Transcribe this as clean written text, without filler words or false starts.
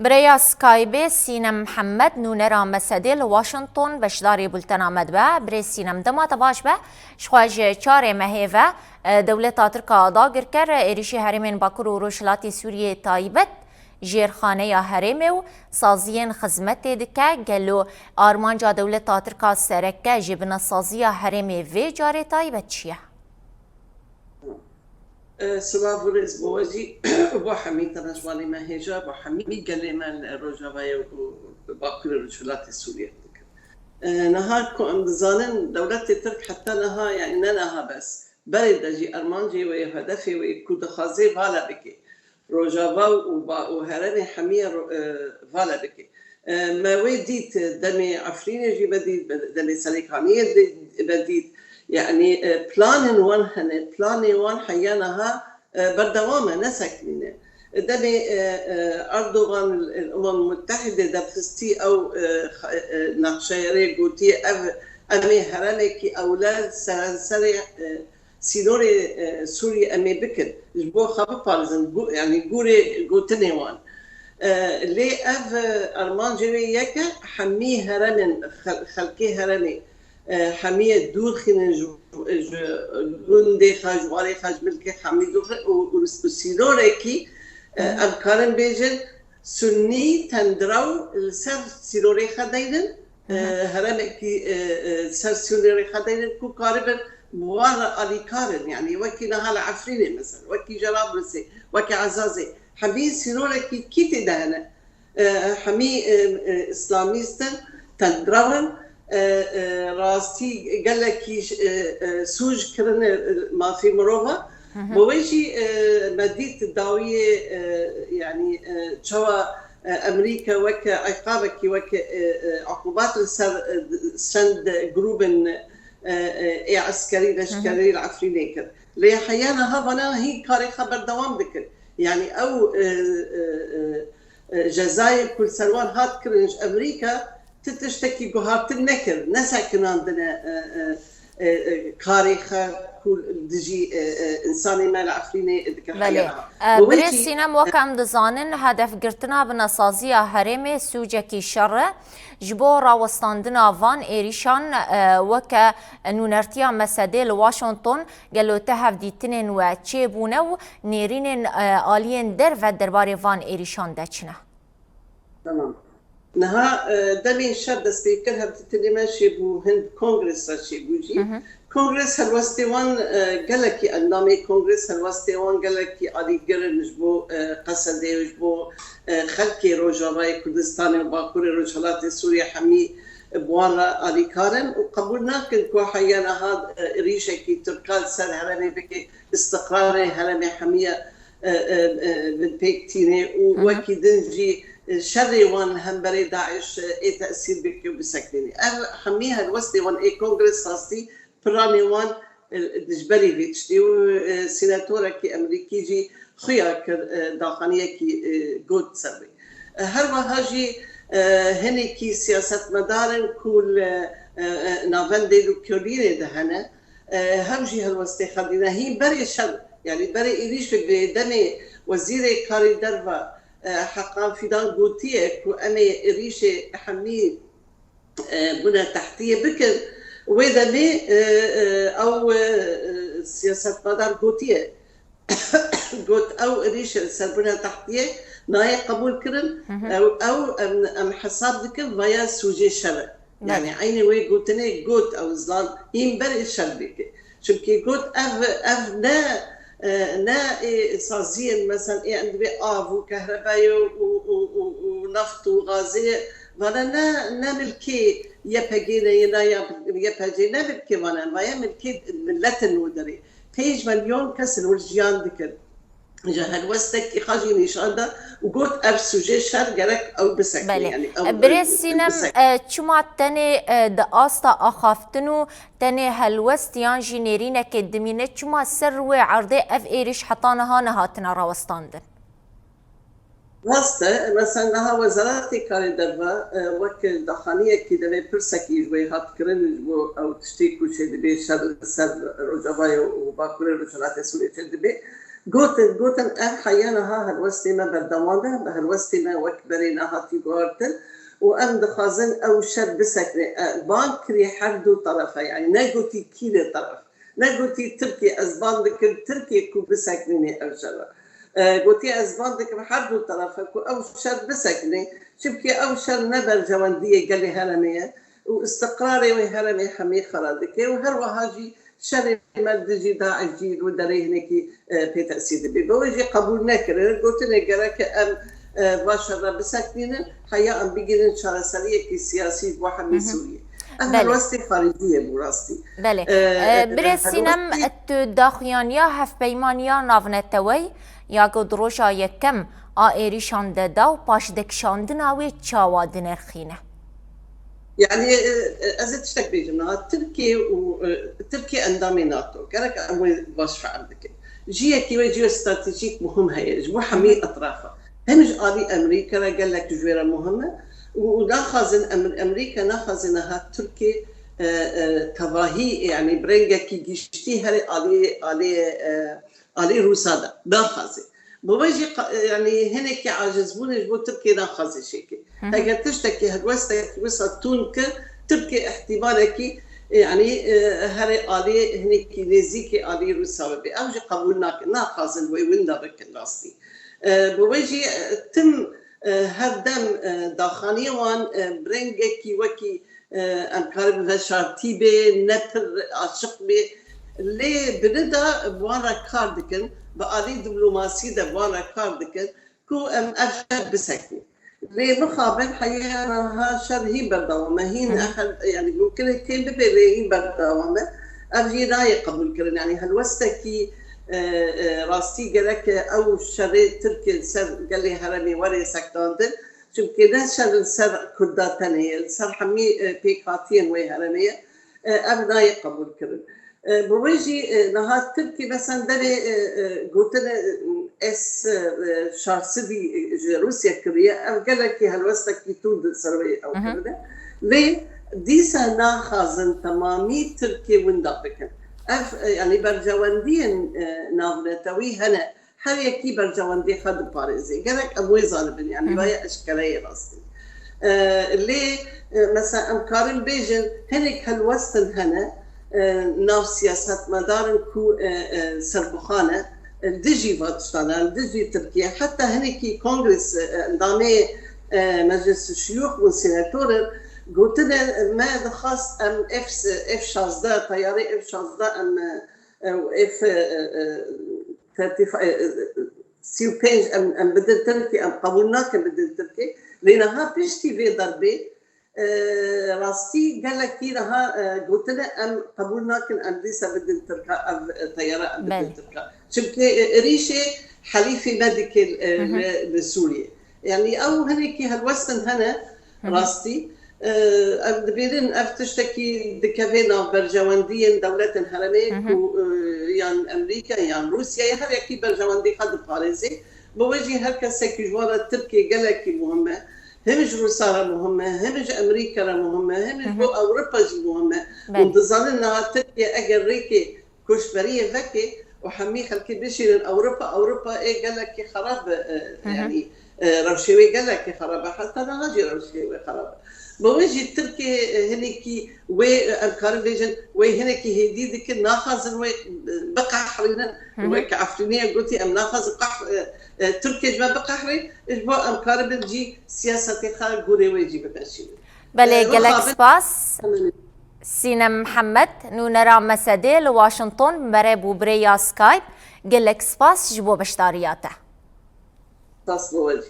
بریا سکایب سینم محمد نونرا مسدل واشنطن بشداری بولتنا مدبه بری سینم دما تباش به شخواج چار مهیوه دولت ترکا داگر کر ایریشی هرمین باکور و روشلاتی سوریه تایبت جیرخانه یا هرمه و سازین خدمت دکه گلو آرمانجا دولت ترکا سرکه جبن سازی هرمه و جار تایبت چیه؟ سلاف ورز بوازي بو حميد تنجوالي ما هيجا بو حميد قال لي ما روجاوايا وباقي الرجلات السورية نهار كو زانن دولة ترك حتى نها يعني نها بس برد جي أرمانجي وهدفي ويكود خازي فالا بكي روجاوا وهرمي حمية فالا بكي ما ويديت دمي عفريني جي بديت دمي سليكانية بديت يعني بلاني وان حيانها بردوامة نسكنين دمي أردوغان الأمم المتحدة دبستي أو نقشيري قوتي أمي هرانكي أولاد سري سينوري سوري أمي بكر جبو خبا بارزن يعني قوري قوتني وان لي أرمان جري يكا حمي هرانن خلقي هراني حمية دور خين جوندي خاج واري خاج ملكي حميد وسيلوريكي أبكارن بيجن سني تندرو السر سيلوري خدينن هرمكي سر سيلوري خدينن كو قاربن بوارا ألي كارن يعني وكي نهال عفريني مثلا وكي جرابلسي وكي عزازي حمي سيلوريكي كي تدهنا حمي إسلاميستن تندرون راستي قال لك سوج كرنا ما في مروفا بوجي مديت الداوية يعني شوا أمريكا وك عقابك وك عقوبات سند جروبن عسكري لشكري العفريني كر لي حيانا هبنا هي كاري خبر دوام بكر يعني أو جزائر كل سروان هات كرنج أمريكا تشتكي جهات النكر نسكن عندنا كاريخة كل دجي إنساني مال عفريني بله بريس سينام وكام دزانن هدف قرتنا بنصازية هرمي سوجكي شر جبورا وستاندنا فان إيريشان وكا نونرتيا مساديل واشنطن قالوا تهف ديتنين وتشيبونو نيرين آلين در و درباري فان إيريشان داچنا تمام نها دمي شد سبيكر هبتدي ماشي بو هند كونغرس شي بوجي كونغرس هالوستيوان قالكي النامي كونغرس هالوستيوان قالكي علي قرن جبو قصدي جبو خلكي روجاواي كردستان وباكور روجالات سوريا حمي بوارا علي كارن وقبولنا كنكو حيانا هاد ريشه كي تركال سر هرمي بكي استقراري هرمي حميه بالبيكتيني وكي دنجي شري وان همبري داعش اي تأثير بكي وبسكتيني حميها الوسطي وان اي كونغرس هاستي براني وان دجبري بيتشتي وسيناتورا كي امريكي جي خيا داخانية كي قود سري هروا هاجي هني كي سياسة مدارن كل نافندي لوكيوليني دهنا همجي هالوسطي خلينا هي بري شر يعني بري إليش بدمي وزيري كاري درفا حقا فيدان قوتيك وأمي ريشة حمي بنا تحتية بكر وإذا مي أو سياسة مدار قوتية قوت أو ريشة سربنا تحتية ناي قبول كرن أو أم حساب ذكر ويا سوجي شرع يعني عيني وي قوتني قوت أو زلال ينبري الشربك شبكي قوت أف نا صازين مثلا عندي آب وكهرباء ونفط وغازية وانا نا ملكي يبهجينا يبهجينا ملكي وانا ما ملكي ملتن ودري تيج مليون كسر والجيان ذكر جهل وستك يخاجي نيشاندا وقلت أرسوجي شر جرك أو بسك يعني بريس سينم شما تاني دقاستا أخافتنو تاني هالوست يان جينيرينا كدمينة شما سروي عرضي أف إيريش حطانها نهاتنا راوستاندن واسطة مثلا ها وزارتي كاري دربا وك دخانية كده بيرسكي جوي هات كرن جو أو تشتيكو شيء دبي شر سر رجباي وباكل رجلات سوري شيء دبي قوتن حيانا ها هالوستي ما بردوانده هالوستي ما وكبرينا هاتي قوارتن وأم دخازن أو شر بسكني بانكري حردو طرفة يعني نقولتي كيلة طرف نقولتي تركي أزبان ذكر تركي كو بسكنيني أو شر قلتي أزبان ذكر حردو طرفة كو أو شر بسكني شبكي أو شر نبر جواندية قال لي هرمية واستقراري وهرمي حمي خرادك وهروهاجي شر مادجي داعش جيد ودري هناكي في تأسيد بي بوجي قبول نكر قلت لي قراك أم باشا بسكنين حياة أم بيجين شرسالية كي سياسي وحمي سوريا أنا الوستي خارجية براستي بله برسينم التداخيان يا هف بيمان يا نافنتوي يا قدروشا يكم آئريشان دادا و باش دكشاندن اوي تشاوادن الخينة يعني أزيد تشتك بيجمنا تركي أندامي ناتو كارك أموي باش فعندك جيه كيوي جيو استراتيجيك مهم هي جبو حمي أطرافها همج آلي أمريكا قال لك جويرة مهمة وناخذن أمريكا ناخذنها تركي تواهي يعني برنجا كي جشتي هري آلي روسادا ناخذن بوجي يعني هناك عاجزبون جبو تركي ناخذ شيء هاي تشتكي هالوستك وصل تونك تركي احتمالك يعني هري آلي هناك نزيكي آلي روسادا بأوجي قبولناك ناخذن ويندا بكلاستي بوجي تم هردم داخاني وان برنجكي وكي أنكار بشارتيبه نتر عشق به لي بندا بوانا كاردكن بآلي دبلوماسي دا بوانا كاردكن كو أفشل بسكني لي مخابن حيانا ها شر هي بردوامة هين أخذ يعني ممكن كين ببيري هي بردوامة أرجي راي قبول كرن يعني هالوستكي راستي قالك أو شري تركي سر قال لي هرمي وري سكتاندن شو كده شر سر كرداتني سر حمي بيكاتين وي هرمية أبدا يقبل كرن بوجي نهار تركي مثلا دلي قلتنا اس شارسدي روسيا كوريا قال لك هالوستك يتود سروي أو كده ليه ديسا ناخذن تمامي تركي وندابكن يعني برجواندين نافلتوي هنا هر يكي برجواندي خد باريزي قالك أبوي ظالبن يعني بايا أشكالية راستي اللي مثلا أمكارن بيجن هنك هالوستن هنا ناف سياسات مدارن كو سربخانة ديجي فاتشتانا ديجي تركيا حتى هنكي كونغرس دامي مجلس الشيوخ والسيناتور قلت لنا ما خاص ام اف 16 طياري اف 16 ام اف 35 سيوبينج ام بدل تركي ام قبولناك بدل تركي لانها بيشتي في ضربه راستي قال لك لها قلت لها ام قبولناك ام ديسا بدل تركا طياره بدل تركا شبكي ريشه حليفه ميديكال لسوريا يعني او هنيك هالوستن هنا راستي دبيرين افتشتكي دكافينا برجوانديين دولة هرميك ويان امريكا يان روسيا يهر يكي برجواندي خد باريزي بوجي هركا سكجوارة تركي قالك مهمة همج روسارا مهمة همج امريكا مهمة همج بو اوروبا مهمة وانتظرنا تركيا اجر ريكي كشبرية ذكي وحمي خلكي بشير اوروبا ايه قالك خراب يعني روشيوي قالك خراب حتى نهاجي روشيوي خراب بوجي تركي هنيكي وي أنكار فيجن وي هنيكي هدي ذيك ناخذ وي بقى حرينا وي كعفرينية قلتي أم ناخذ قح تركي جما بقى حري إجبو أنكار بتجي سياسة خارج جوري ويجي بتشيل بله جالك سباس سينا محمد نونرا مسدي لواشنطن بريبو بريا سكايب جالك سباس جبو بشتارياته سباس بوجي